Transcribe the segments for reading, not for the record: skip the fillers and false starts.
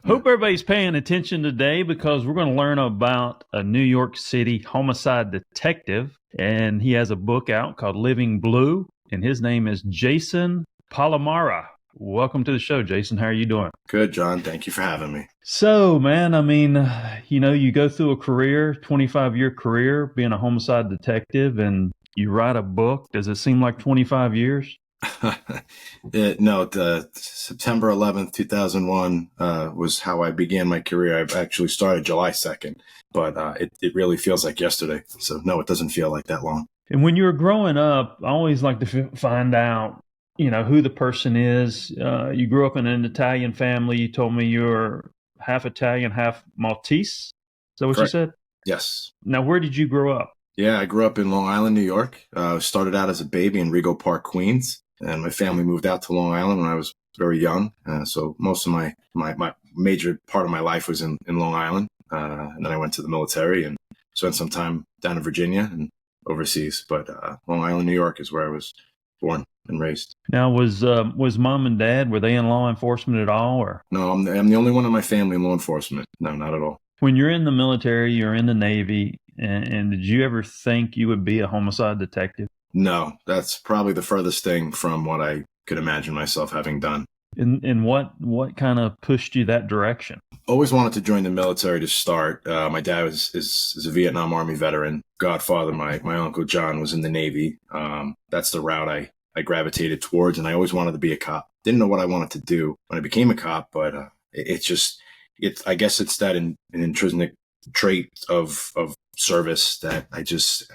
Hope everybody's paying attention today because we're going to learn about a New York City homicide detective. And he has a book out called Living Blue. And his name is Jason Palomara. Welcome to the show, Jason. How are you doing? Good, John. Thank you for having me. So, man, I mean, you go through a career, 25-year career, being a homicide detective, and you write a book. Does it seem like 25 years? No, September 11th, 2001 was how I began my career. I actually started July 2nd, but it really feels like yesterday. So, no, it doesn't feel like that long. And when you were growing up, I always like to find out, who the person is. You grew up in an Italian family. You told me you're half Italian, half Maltese. Is that what Correct. you said? Yes. Now, where did you grow up? Yeah, I grew up in Long Island, New York. Started out as a baby in Rego Park, Queens. And my family moved out to Long Island when I was very young. So most of my major part of my life was in Long Island. And then I went to the military and spent some time down in Virginia and overseas. But Long Island, New York is where I was born and raised. Now, was mom and dad, were they in law enforcement at all? Or No, I'm the only one in my family in law enforcement. No, not at all. When you're in the military, you're in the Navy, and did you ever think you would be a homicide detective? No, that's probably the furthest thing from what I could imagine myself having done. And what kind of pushed you that direction? Always wanted to join the military to start. My dad is a Vietnam Army veteran. Godfather, my Uncle John, was in the Navy. That's the route I gravitated towards, and I always wanted to be a cop. Didn't know what I wanted to do when I became a cop, but I guess it's that an intrinsic trait of service that I just,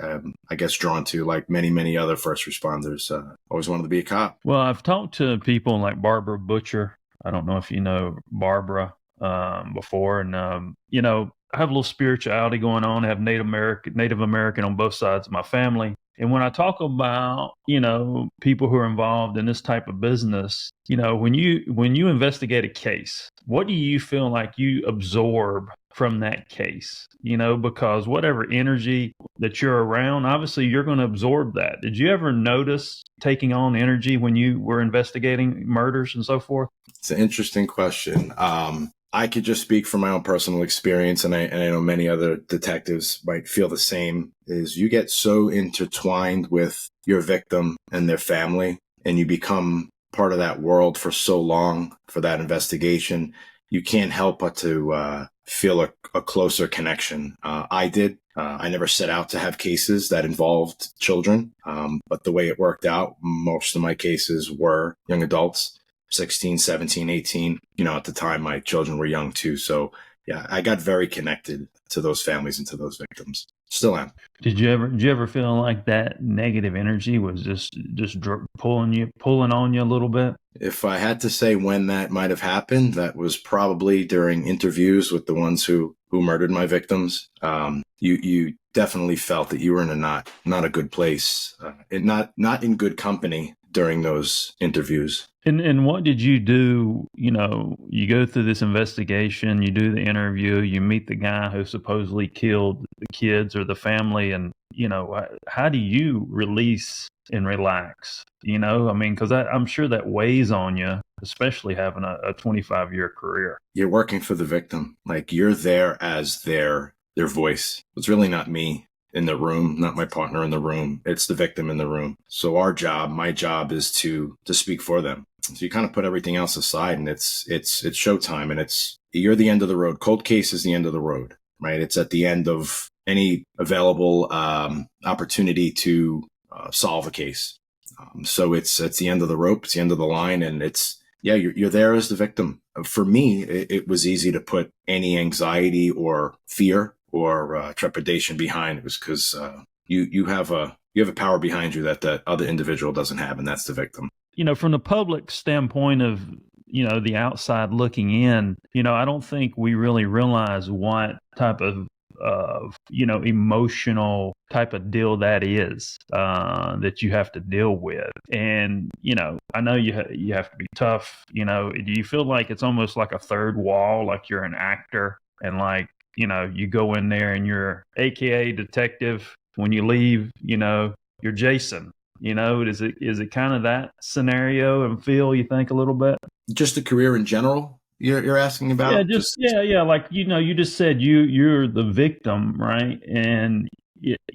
I guess, drawn to, like many other first responders. Always wanted to be a cop. Well, I've talked to people like Barbara Butcher. I don't know if you know Barbara before. And, I have a little spirituality going on. I have Native American on both sides of my family. And when I talk about, people who are involved in this type of business, when you investigate a case, what do you feel like you absorb from that case? Because whatever energy that you're around, obviously you're going to absorb that. Did you ever notice taking on energy when you were investigating murders and so forth? It's an interesting question. I could just speak from my own personal experience, and I know many other detectives might feel the same, is you get so intertwined with your victim and their family, and you become part of that world for so long for that investigation, you can't help but to feel a closer connection. I did. I never set out to have cases that involved children, but the way it worked out, most of my cases were young adults. 16, 17, 18. At the time, my children were young too. So yeah, I got very connected to those families and to those victims. Still am. Did you ever feel like that negative energy was just pulling on you a little bit? If I had to say when that might have happened, that was probably during interviews with the ones who murdered my victims. You definitely felt that you were in a not a good place, and not in good company during those interviews. And what did you do? You go through this investigation, you do the interview, you meet the guy who supposedly killed the kids or the family, and how do you release and relax? Because I'm sure that weighs on you, especially having a 25-year career. You're working for the victim, like you're there as their voice. It's really not me in the room, not my partner in the room. It's the victim in the room. So my job is to speak for them. So you kind of put everything else aside, and it's showtime, and you're the end of the road. Cold case is the end of the road, right? It's at the end of any available opportunity to solve a case. So it's the end of the rope, it's the end of the line, and you're there as the victim. For me, it was easy to put any anxiety or fear or trepidation behind. It was because you have a power behind you that other individual doesn't have, and that's the victim. From the public standpoint of, the outside looking in, I don't think we really realize what type of emotional type of deal that is that you have to deal with. And, I know you have to be tough. Do you feel like it's almost like a third wall, like you're an actor and like, you go in there and you're AKA detective. When you leave, you're Jason. Is it kind of that scenario and feel, you think, a little bit? Just the career in general, you're asking Yeah, about? just yeah. Like you just said you're the victim, right? And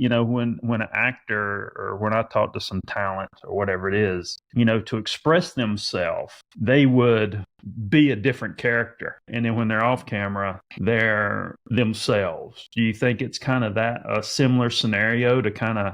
when an actor or when I talk to some talent or whatever it is, to express themselves, they would be a different character, and then when they're off camera, they're themselves. Do you think it's kind of that a similar scenario to kind of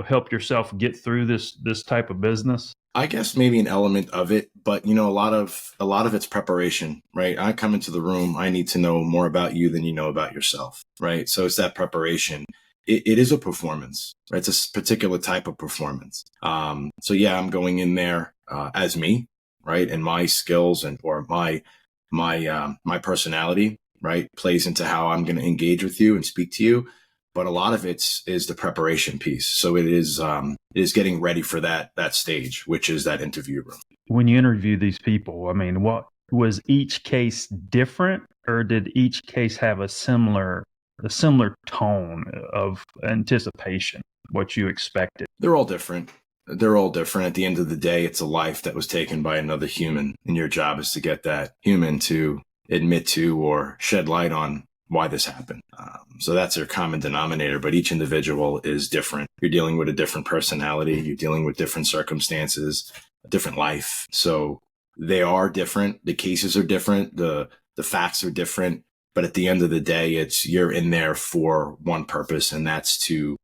help yourself get through this type of business? I guess maybe an element of it, but a lot of it's preparation, right? I come into the room, I need to know more about you than you know about yourself, right? So it's that preparation. It is a performance, right? It's a particular type of performance. So yeah, I'm going in there as me, right? And my skills or my personality, right, plays into how I'm going to engage with you and speak to you. But a lot of is the preparation piece. So it is getting ready for that stage, which is that interview room. When you interview these people, I mean, what was each case different, or did each case have a similar tone of anticipation, what you expected? They're all different. They're all different. At the end of the day, it's a life that was taken by another human, and your job is to get that human to admit to or shed light on why this happened. So that's their common denominator, but each individual is different. You're dealing with a different personality. You're dealing with different circumstances, a different life. So they are different. The cases are different. The facts are different. But at the end of the day, you're in there for one purpose, and that's to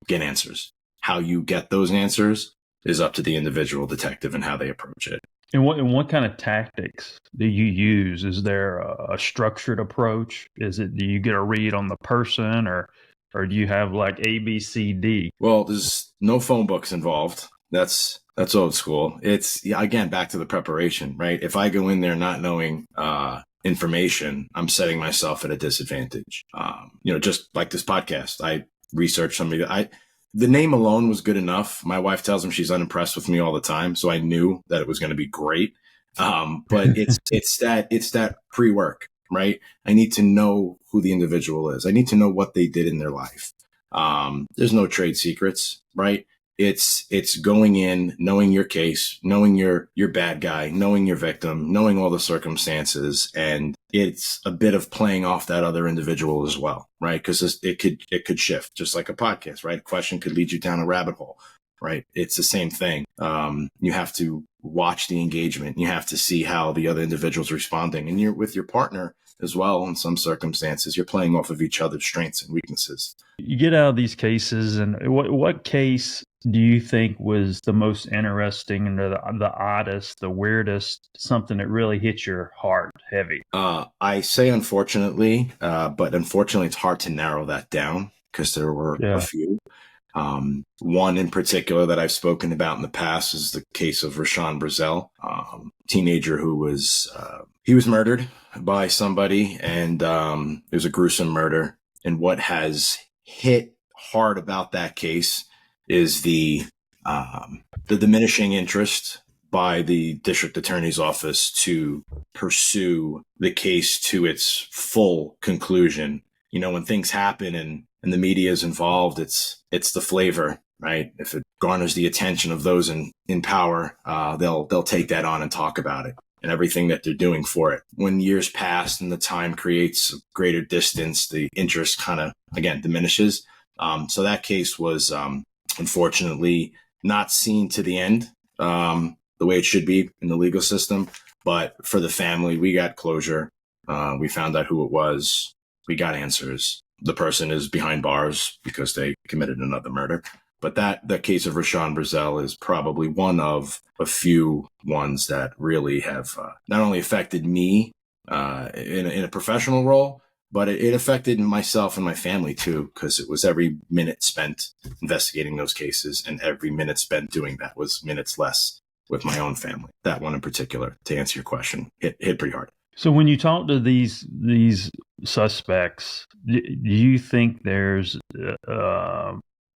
get answers. How you get those answers is up to the individual detective and how they approach it. And what kind of tactics do you use? Is there a structured approach? Do you get a read on the person, or do you have like A, B, C, D? Well, there's no phone books involved. That's old school. It's again back to the preparation, right? If I go in there not knowing information, I'm setting myself at a disadvantage. Just like this podcast, I researched somebody that the name alone was good enough. My wife tells me she's unimpressed with me all the time, so I knew that it was going to be great. But it's that pre-work, right? I need to know who the individual is. I need to know what they did in their life. There's no trade secrets, right? It's going in, knowing your case, knowing your bad guy, knowing your victim, knowing all the circumstances, and it's a bit of playing off that other individual as well, right? Because it could shift, just like a podcast, right? A question could lead you down a rabbit hole, right? It's the same thing. You have to watch the engagement. You have to see how the other individual's responding, and you're with your partner as well. In some circumstances, you're playing off of each other's strengths and weaknesses. You get out of these cases, and what case do you think was the most interesting and the oddest, the weirdest, something that really hit your heart heavy? I say unfortunately, but unfortunately it's hard to narrow that down because there were a few. One in particular that I've spoken about in the past is the case of Rashawn Brazell, teenager who was murdered by somebody, and it was a gruesome murder. And what has hit hard about that case is the diminishing interest by the district attorney's office to pursue the case to its full conclusion. When things happen and the media is involved, it's the flavor, right? If it garners the attention of those in power, they'll take that on and talk about it and everything that they're doing for it. When years pass and the time creates greater distance, the interest kind of, again, diminishes. So that case was, unfortunately, not seen to the end the way it should be in the legal system. But for the family, we got closure. We found out who it was. We got answers. The person is behind bars because they committed another murder. But the case of Rashawn Brazell is probably one of a few ones that really have not only affected me in a professional role, but it affected myself and my family too, because it was every minute spent investigating those cases, and every minute spent doing that was minutes less with my own family. That one in particular, to answer your question, hit pretty hard. So when you talk to these suspects, do you think there's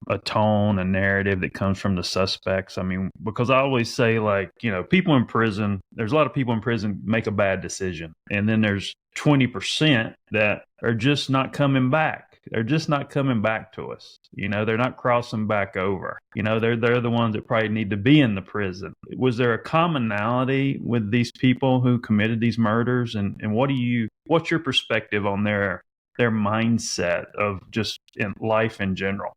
a tone, a narrative that comes from the suspects? I mean, because I always say, like, people in prison, there's a lot of people in prison make a bad decision. And then there's 20% that are just not coming back. They're just not coming back to us. They're not crossing back over. They're the ones that probably need to be in the prison. Was there a commonality with these people who committed these murders? And what's your perspective on their mindset of just in life in general?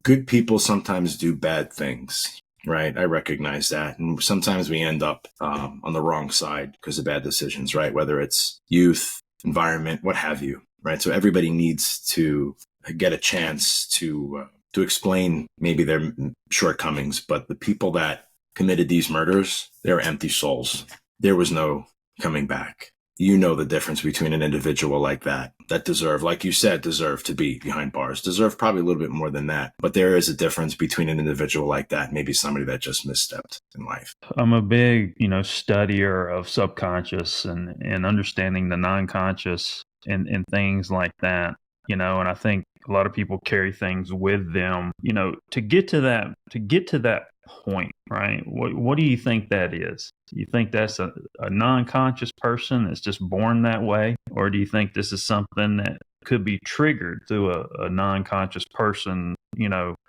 Good people sometimes do bad things, right? I recognize that. And sometimes we end up on the wrong side because of bad decisions, right? Whether it's youth, environment, what have you, right? So everybody needs to get a chance to explain maybe their shortcomings. But the people that committed these murders, they're empty souls. There was no coming back. The difference between an individual like that deserve, like you said, deserve to be behind bars, deserve probably a little bit more than that. But there is a difference between an individual like that, maybe somebody that just misstepped in life. I'm a big, studier of subconscious and understanding the non-conscious and things like that, and I think a lot of people carry things with them, to get to that point, right? What do you think that is? Do you think that's a non-conscious person that's just born that way? Or do you think this is something that could be triggered through a non-conscious person,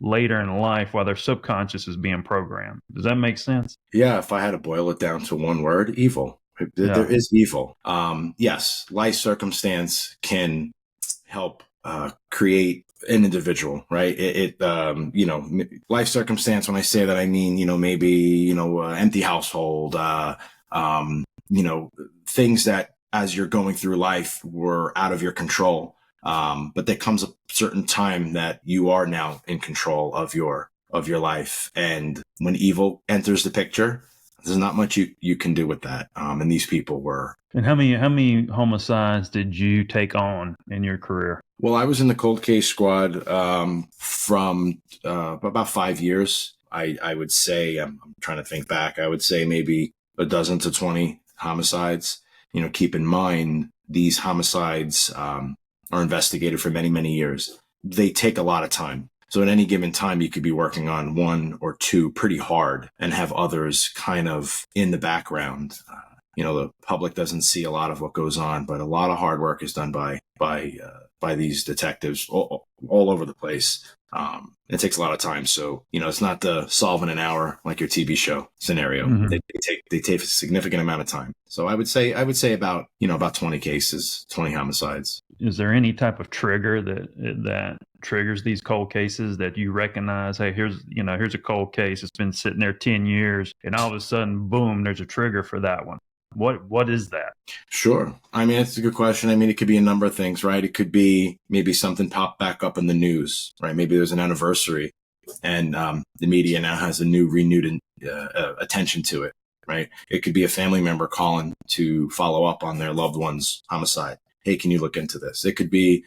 later in life while their subconscious is being programmed? Does that make sense? Yeah, if I had to boil it down to one word, evil. There is evil. Yes, life circumstance can help create an individual, right? Life circumstance, when I say that, I mean, maybe, empty household, things that as you're going through life were out of your control. But there comes a certain time that you are now in control of your life. And when evil enters the picture, there's not much you can do with that. And these people were. And how many homicides did you take on in your career? Well, I was in the cold case squad from about 5 years. I would say, I'm trying to think back, I would say maybe a dozen to 20 homicides. Keep in mind, these homicides are investigated for many, many years. They take a lot of time. So at any given time, you could be working on one or two pretty hard and have others kind of in the background. The public doesn't see a lot of what goes on, but a lot of hard work is done by these detectives all over the place. It takes a lot of time. So, it's not the solve in an hour like your TV show scenario. Mm-hmm. They take a significant amount of time. So I would say about 20 cases, 20 homicides. Is there any type of trigger that triggers these cold cases that you recognize? Hey, here's a cold case. It's been sitting there 10 years and all of a sudden, boom, there's a trigger for that one. What is that? Sure. I mean, it's a good question. I mean, it could be a number of things, right? It could be maybe something popped back up in the news, right? Maybe there's an anniversary and the media now has a new renewed attention to it, right? It could be a family member calling to follow up on their loved one's homicide. Hey, can you look into this? It could be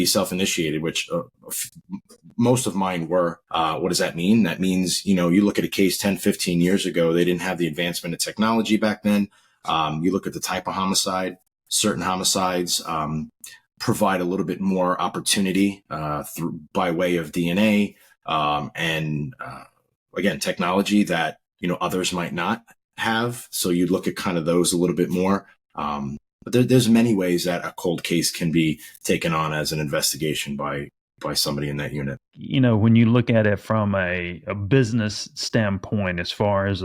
self-initiated, which most of mine were. What does that mean? That means, you look at a case 10, 15 years ago, they didn't have the advancement of technology back then. You look at the type of homicide, certain homicides provide a little bit more opportunity by way of DNA and again, technology that, others might not have. So you look at kind of those a little bit more. But there's many ways that a cold case can be taken on as an investigation by somebody in that unit. When you look at it from a business standpoint, as far as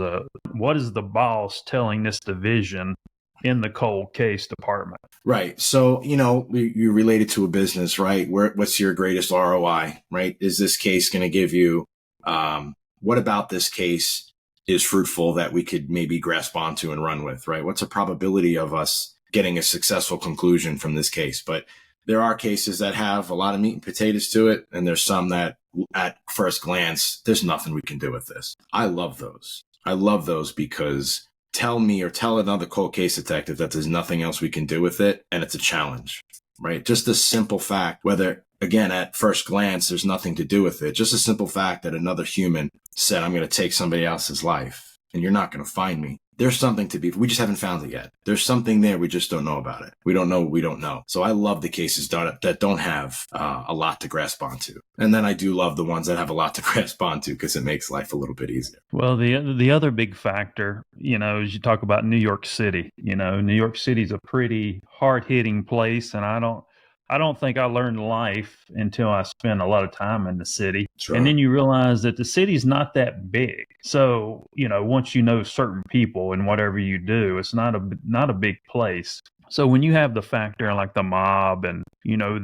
what is the boss telling this division in the cold case department? Right. So, you relate it to a business, right? What's your greatest ROI, right? Is this case going to give you, what about this case is fruitful that we could maybe grasp onto and run with, right? What's the probability of us getting a successful conclusion from this case? But there are cases that have a lot of meat and potatoes to it. And there's some that at first glance, there's nothing we can do with this. I love those because tell me or tell another cold case detective that there's nothing else we can do with it. And it's a challenge, right? Just a simple fact, whether again, at first glance, there's nothing to do with it. Just a simple fact that another human said, I'm going to take somebody else's life and you're not going to find me. There's something to be, we just haven't found it yet. There's something there. We just don't know about it. We don't know what we don't know. So I love the cases that don't have a lot to grasp onto. And then I do love the ones that have a lot to grasp onto because it makes life a little bit easier. Well, the other big factor, as you talk about New York City, New York City is a pretty hard hitting place. And I I don't think I learned life until I spent a lot of time in the city. Sure. And then you realize that the city's not that big. So, once you know certain people and whatever you do, it's not a big place. So when you have the factor like the mob and,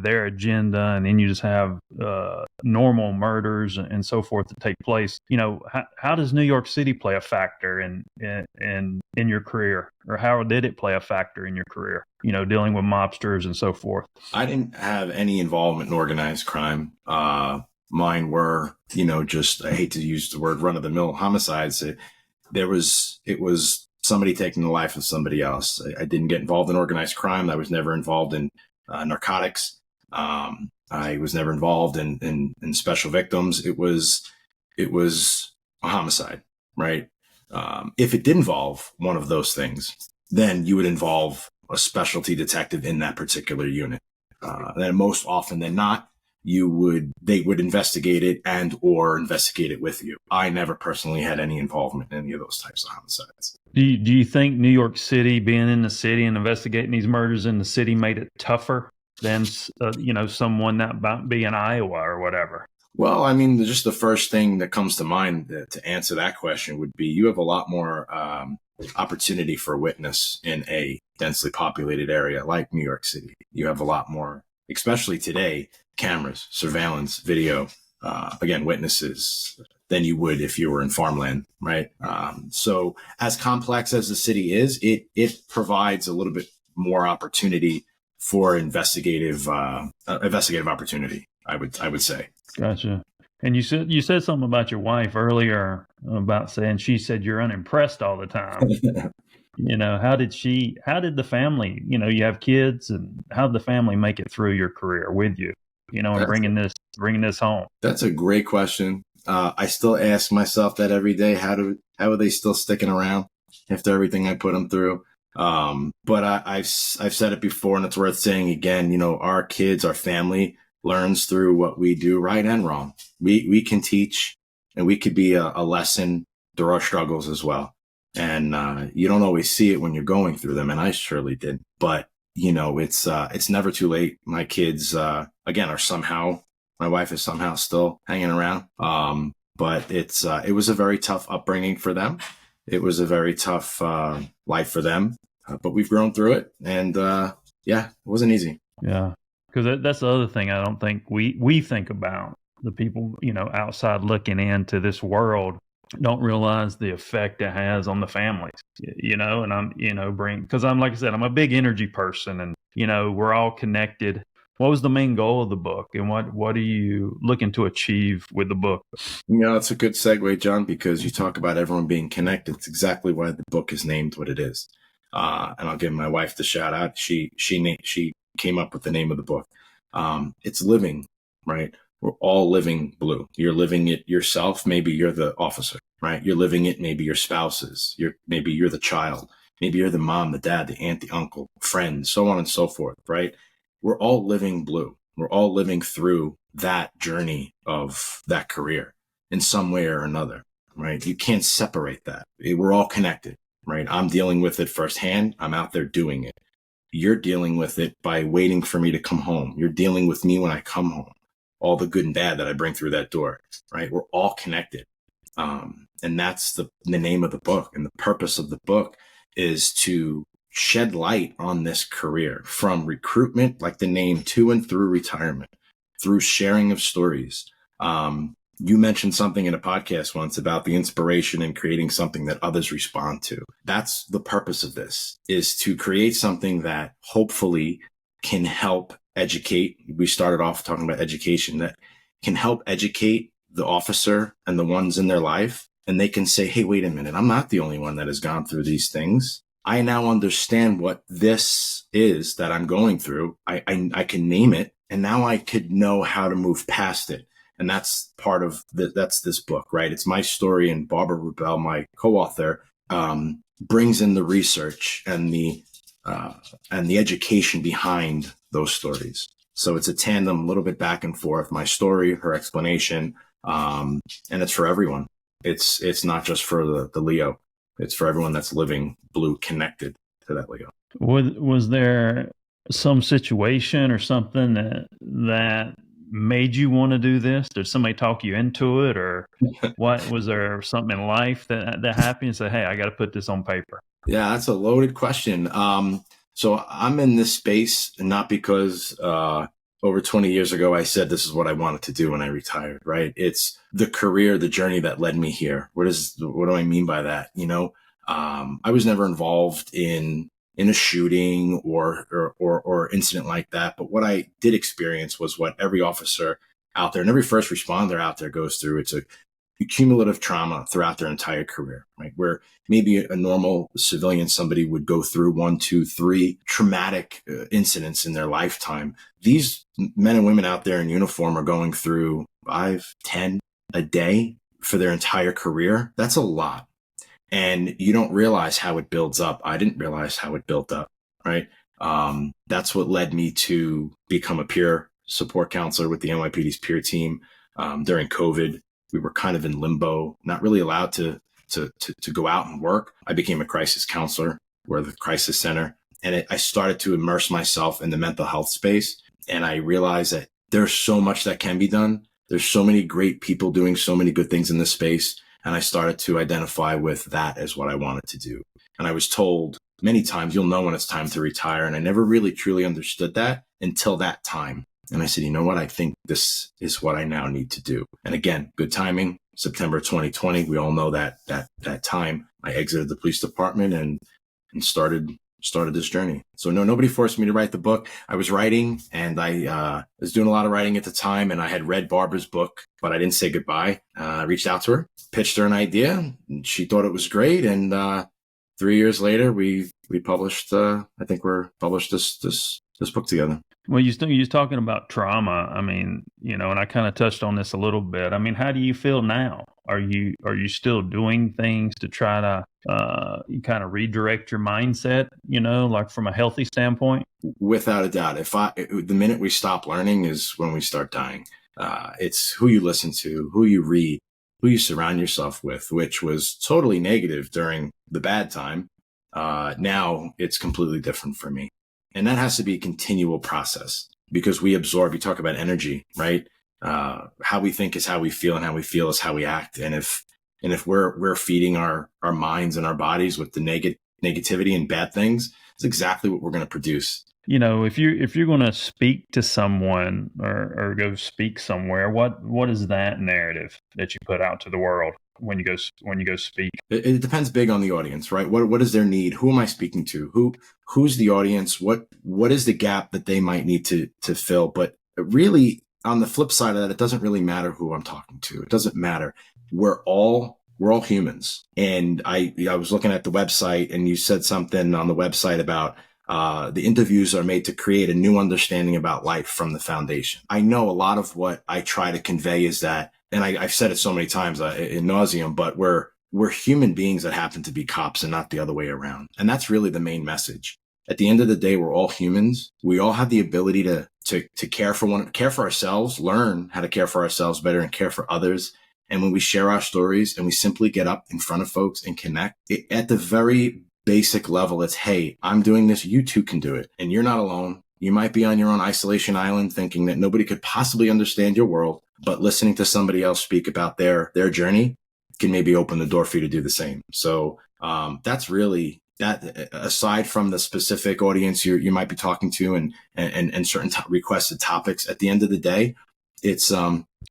their agenda, and then you just have normal murders and so forth to take place, how does New York City play a factor in your career? Or how did it play a factor in your career, dealing with mobsters and so forth? I didn't have any involvement in organized crime. Mine were, just, I hate to use the word run-of-the-mill homicides. It was somebody taking the life of somebody else. I didn't get involved in organized crime. I was never involved in narcotics. I was never involved in special victims. It was a homicide, right? If it did involve one of those things, then you would involve a specialty detective in that particular unit. Then most often than not, they would investigate it or investigate it with you. I never personally had any involvement in any of those types of homicides. Do you think New York City, being in the city and investigating these murders in the city, made it tougher than, someone that might be in Iowa or whatever? Well, I mean, just the first thing that comes to mind to answer that question would be you have a lot more opportunity for a witness in a densely populated area like New York City. You have a lot more, especially today, cameras, surveillance, video, again, witnesses than you would if you were in farmland, right? So as complex as the city is, it provides a little bit more opportunity for investigative opportunity, I would say. Gotcha. And you said something about your wife earlier about saying she said you're unimpressed all the time. How did the family, you have kids, and how did the family make it through your career with you, and bringing this home? That's a great question. I still ask myself that every day. How are they still sticking around after everything I put them through? But I've said it before, and it's worth saying again, our kids, our family learns through what we do, right and wrong. We can teach, and we could be a lesson through our struggles as well. And you don't always see it when you're going through them, and I surely did. But it's never too late. My kids again are somehow, my wife is somehow still hanging around. But it was a very tough upbringing for them. It was a very tough life for them. But we've grown through it, and it wasn't easy. Yeah, because that's the other thing I don't think we think about. The people outside looking into this world don't realize the effect it has on the families, and I'm, because I'm, like I said, I'm a big energy person, and, we're all connected. What was the main goal of the book, and what are you looking to achieve with the book? It's a good segue, John, because you talk about everyone being connected. It's exactly why the book is named what it is. And I'll give my wife the shout out. She came up with the name of the book. It's living, right? We're all living blue. You're living it yourself. Maybe you're the officer, right? You're living it. Maybe your spouses. Maybe you're the child. Maybe you're the mom, the dad, the aunt, the uncle, friends, so on and so forth, right? We're all living blue. We're all living through that journey of that career in some way or another, right? You can't separate that. We're all connected, right? I'm dealing with it firsthand. I'm out there doing it. You're dealing with it by waiting for me to come home. You're dealing with me when I come home. All the good and bad that I bring through that door, right? We're all connected. And that's the name of the book. And the purpose of the book is to shed light on this career from recruitment, like the name, to and through retirement, through sharing of stories. You mentioned something in a podcast once about the inspiration and creating something that others respond to. That's the purpose of this, is to create something that hopefully can help educate. We started off talking about education, that can help educate the officer and the ones in their life. And they can say, hey, wait a minute, I'm not the only one that has gone through these things. I now understand what this is that I'm going through. I can name it, and now I could know how to move past it. And that's part of that's this book, right? It's my story, and Barbara Rubel, my co-author, brings in the research and the education behind those stories. So it's a tandem, a little bit back and forth, my story, her explanation, and it's for everyone. It's not just for the Leo. It's for everyone that's living blue, connected to that Leo. Was there some situation or something that made you want to do this? Did somebody talk you into it, or what? Was there something in life that happened and said, "Hey, I got to put this on paper"? Yeah, that's a loaded question. So I'm in this space not because over 20 years ago I said this is what I wanted to do when I retired, right? It's the career, the journey that led me here. What do I mean by that? I was never involved in a shooting or incident like that. But what I did experience was what every officer out there and every first responder out there goes through. It's a cumulative trauma throughout their entire career, right? Where maybe a normal civilian, somebody would go through 1, 2, 3 traumatic incidents in their lifetime. These men and women out there in uniform are going through 5, 10 a day for their entire career. That's a lot. And you don't realize how it builds up. I didn't realize how it built up, right? That's what led me to become a peer support counselor with the NYPD's peer team. During COVID, we were kind of in limbo, not really allowed to go out and work. I became a crisis counselor. We're the crisis center. And I started to immerse myself in the mental health space. And I realized that there's so much that can be done. There's so many great people doing so many good things in this space. And I started to identify with that as what I wanted to do. And I was told many times, you'll know when it's time to retire. And I never really truly understood that until that time. And I said, you know what? I think this is what I now need to do. And again, good timing, September 2020. We all know that time I exited the police department and started this journey. So no, nobody forced me to write the book. I was writing, and I was doing a lot of writing at the time, and I had read Barbara's book, but I didn't say goodbye. I reached out to her, pitched her an idea, and she thought it was great. And 3 years later, we published. I think we're published this book together. Well, you're talking about trauma. I mean, and I kind of touched on this a little bit. I mean, how do you feel now? Are you still doing things to try to kind of redirect your mindset, like from a healthy standpoint? Without a doubt. The minute we stop learning is when we start dying. It's who you listen to, who you read, who you surround yourself with, which was totally negative during the bad time. Now it's completely different for me. And that has to be a continual process because we absorb, you talk about energy, right? How we think is how we feel, and how we feel is how we act. And if we're feeding our minds and our bodies with the negativity and bad things, it's exactly what we're going to produce. If you're going to speak to someone or go speak somewhere, what is that narrative that you put out to the world when you go speak? It depends big on the audience, right? What is their need? Who am I speaking to? Who's the audience? What is the gap that they might need to fill? But really, on the flip side of that, it doesn't really matter who I'm talking to. It doesn't matter. We're all humans. And I was looking at the website, and you said something on the website about the interviews are made to create a new understanding about life from the foundation. I know a lot of what I try to convey is that, and I've said it so many times in nauseum, but we're human beings that happen to be cops and not the other way around. And that's really the main message. At the end of the day, we're all humans. We all have the ability to care for ourselves, learn how to care for ourselves better and care for others. And when we share our stories and we simply get up in front of folks and connect, at the very basic level, it's, hey, I'm doing this. You too can do it. And you're not alone. You might be on your own isolation island thinking that nobody could possibly understand your world, but listening to somebody else speak about their journey can maybe open the door for you to do the same. So that's really that. Aside from the specific audience you might be talking to and certain requested topics, at the end of the day, it's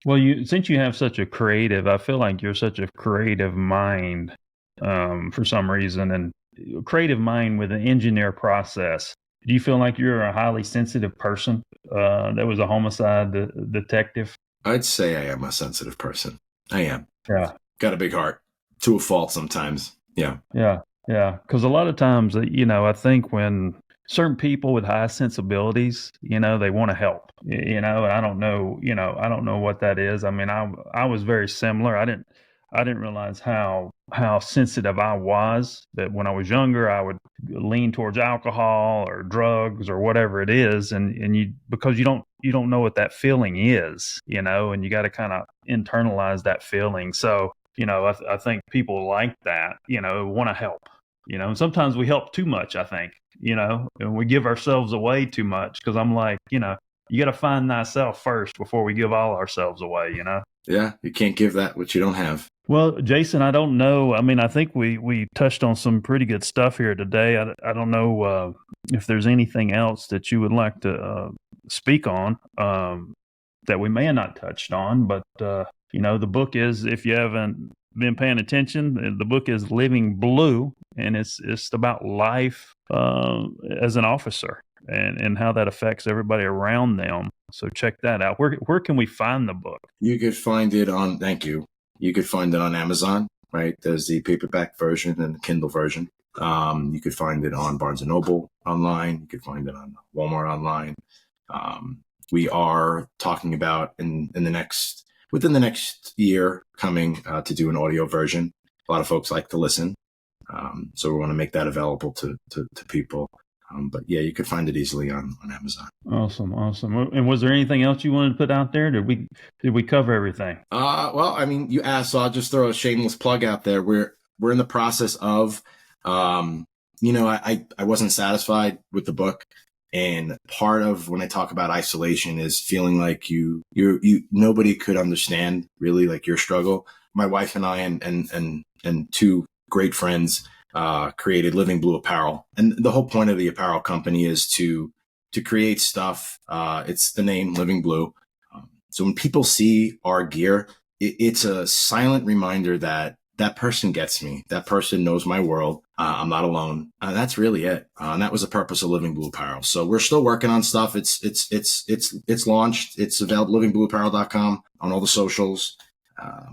well, since you have such a creative, I feel like you're such a creative mind for some reason, and creative mind with an engineer process. Do you feel like you're a highly sensitive person? That was a homicide detective. I'd say I am a sensitive person. I am. Yeah. Got a big heart to a fault sometimes. Yeah. Yeah. Yeah. Because a lot of times, I think when certain people with high sensibilities, they want to help, and I don't know what that is. I mean, I was very similar. I didn't realize how sensitive I was, that when I was younger, I would lean towards alcohol or drugs or whatever it is. And because you don't know what that feeling is, and you got to kind of internalize that feeling. So, I think people like that, want to help, and sometimes we help too much, I think, and we give ourselves away too much, because I'm like, you got to find thyself first before we give all ourselves away. Yeah, you can't give that what you don't have. Well, Jason, I don't know. I mean, I think we touched on some pretty good stuff here today. I don't know if there's anything else that you would like to speak on that we may have not touched on. But, the book is, if you haven't been paying attention, the book is Living Blue, and it's about life as an officer and how that affects everybody around them. So check that out. Where can we find the book? You could find it on, thank you. You could find it on Amazon, right? There's the paperback version and the Kindle version. You could find it on Barnes & Noble online. You could find it on Walmart online. We are talking about within the next year coming to do an audio version. A lot of folks like to listen. So we want to make that available to people. But yeah, you could find it easily on Amazon. Awesome. And was there anything else you wanted to put out there? Did we cover everything? Well, I mean, you asked, so I'll just throw a shameless plug out there. We're in the process of, I wasn't satisfied with the book, and part of when I talk about isolation is feeling like you nobody could understand really like your struggle. My wife and I and two great friends created Living Blue Apparel. And the whole point of the apparel company is to create stuff. It's the name Living Blue. So when people see our gear, it's a silent reminder that person gets me. That person knows my world. I'm not alone. That's really it. And that was the purpose of Living Blue Apparel. So we're still working on stuff. It's launched. It's available livingblueapparel.com on all the socials.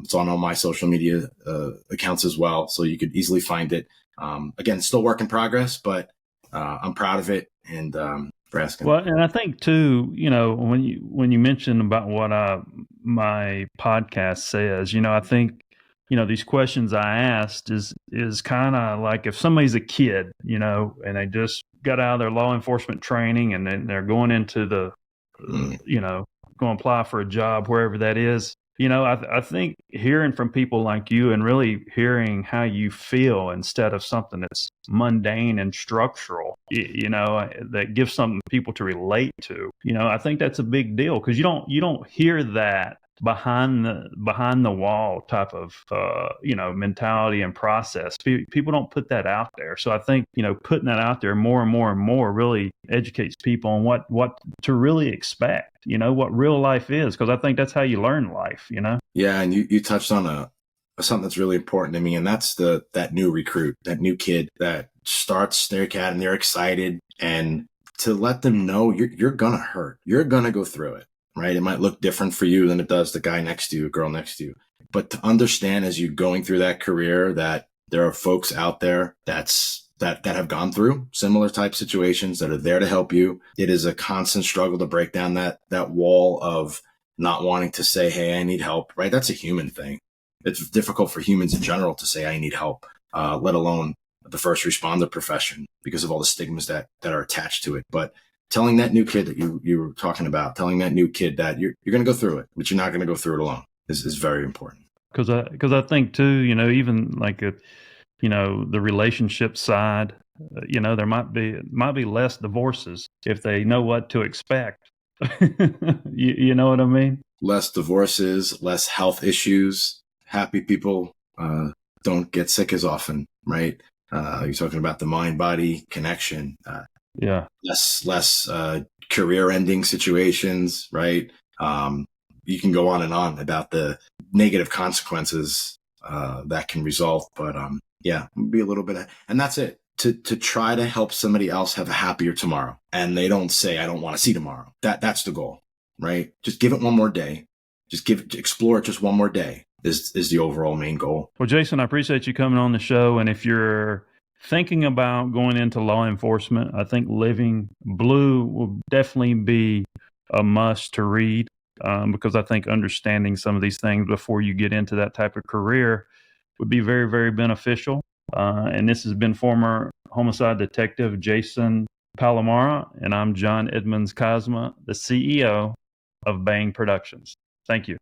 It's on all my social media accounts as well. So you could easily find it. Again, still work in progress, but I'm proud of it, and for asking. Well, and I think too, when you mentioned about what my podcast says, I think these questions I asked is kind of like if somebody's a kid, and they just got out of their law enforcement training, and then they're going into the, going to apply for a job wherever that is. I think hearing from people like you and really hearing how you feel instead of something that's mundane and structural, that gives something people to relate to, I think that's a big deal, because you don't hear that behind the wall type of mentality and process. People don't put that out there. So I think putting that out there more and more and more really educates people on what to really expect, what real life is, because I think that's how you learn life. Yeah, and you touched on something that's really important to me, and that's that new recruit, that new kid that starts their academy, they're excited, and to let them know you're gonna hurt, you're gonna go through it. Right? It might look different for you than it does the guy next to you, girl next to you. But to understand as you're going through that career that there are folks out there that have gone through similar type situations that are there to help you. It is a constant struggle to break down that wall of not wanting to say, hey, I need help, right? That's a human thing. It's difficult for humans in general to say I need help, let alone the first responder profession, because of all the stigmas that are attached to it. But telling that new kid that you were talking about, telling that new kid that you're going to go through it, but you're not going to go through it alone is very important. Because I think too, even like the relationship side, there might be less divorces if they know what to expect. you know what I mean? Less divorces, less health issues. Happy people don't get sick as often, right? You're talking about the mind-body connection. Yeah. Less career-ending situations, right? You can go on and on about the negative consequences that can result, but be a little bit, and that's it. To try to help somebody else have a happier tomorrow, and they don't say, "I don't want to see tomorrow." That's the goal, right? Just give it one more day. Explore it just one more day is the overall main goal. Well, Jason, I appreciate you coming on the show, and if you're thinking about going into law enforcement, I think Living Blue will definitely be a must to read, because I think understanding some of these things before you get into that type of career would be very, very beneficial. And this has been former homicide detective Jason Palomara, and I'm John Edmonds Cosma, the CEO of Bang Productions. Thank you.